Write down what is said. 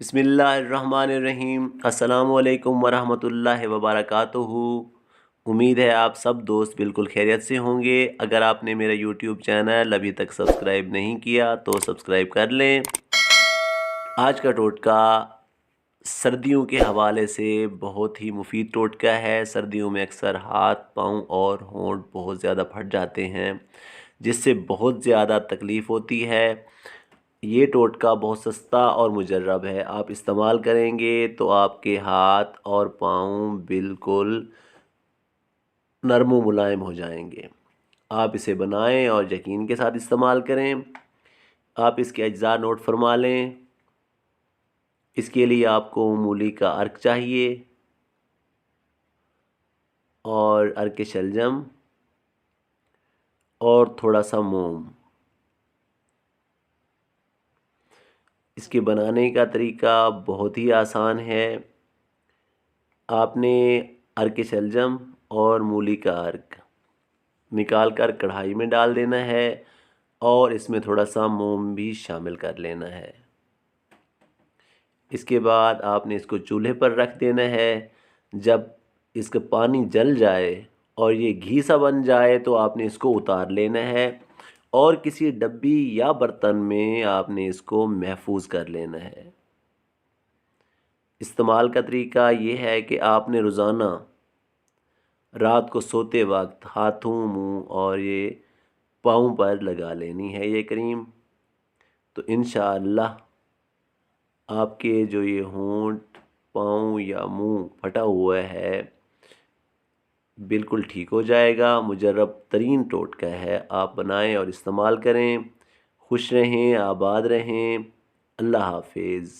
बिस्मिल्लाहिर्रहमानिर्रहीम। अस्सलामुअलैकुम वरहमतुल्लाहि वबरकातुहू। उम्मीद है आप सब दोस्त बिल्कुल खैरियत से होंगे। अगर आपने मेरा यूट्यूब चैनल अभी तक सब्सक्राइब नहीं किया तो सब्सक्राइब कर लें। आज का टोटका सर्दियों के हवाले से बहुत ही मुफीद टोटका है। सर्दियों में अक्सर हाथ, पाँव और होंठ बहुत ज़्यादा फट जाते हैं, जिससे बहुत ज़्यादा तकलीफ़ होती है। ये टोटका बहुत सस्ता और मुजर्रब है। आप इस्तेमाल करेंगे तो आपके हाथ और पाँव बिल्कुल नरम व मुलायम हो जाएंगे। आप इसे बनाएं और यकीन के साथ इस्तेमाल करें। आप इसके अज्जा नोट फरमा लें। इसके लिए आपको मूली का अर्क चाहिए और अर्क शलजम और थोड़ा सा मोम। इसके बनाने का तरीका बहुत ही आसान है। आपने अर्क शलजम और मूली का अर्क निकाल कर कढ़ाई में डाल देना है और इसमें थोड़ा सा मोम भी शामिल कर लेना है। इसके बाद आपने इसको चूल्हे पर रख देना है। जब इसका पानी जल जाए और ये घी सा बन जाए तो आपने इसको उतार लेना है और किसी डब्बी या बर्तन में आपने इसको महफूज कर लेना है। इस्तेमाल का तरीका ये है कि आपने रोज़ाना रात को सोते वक्त हाथों, मुंह और ये पाँव पर लगा लेनी है ये क्रीम। तो इंशाअल्लाह आपके जो ये होंठ, पाँव या मुंह फटा हुआ है बिल्कुल ठीक हो जाएगा। मुजर्रब तरीन टोटका है। आप बनाएं और इस्तेमाल करें। खुश रहें, आबाद रहें। अल्लाह हाफिज़।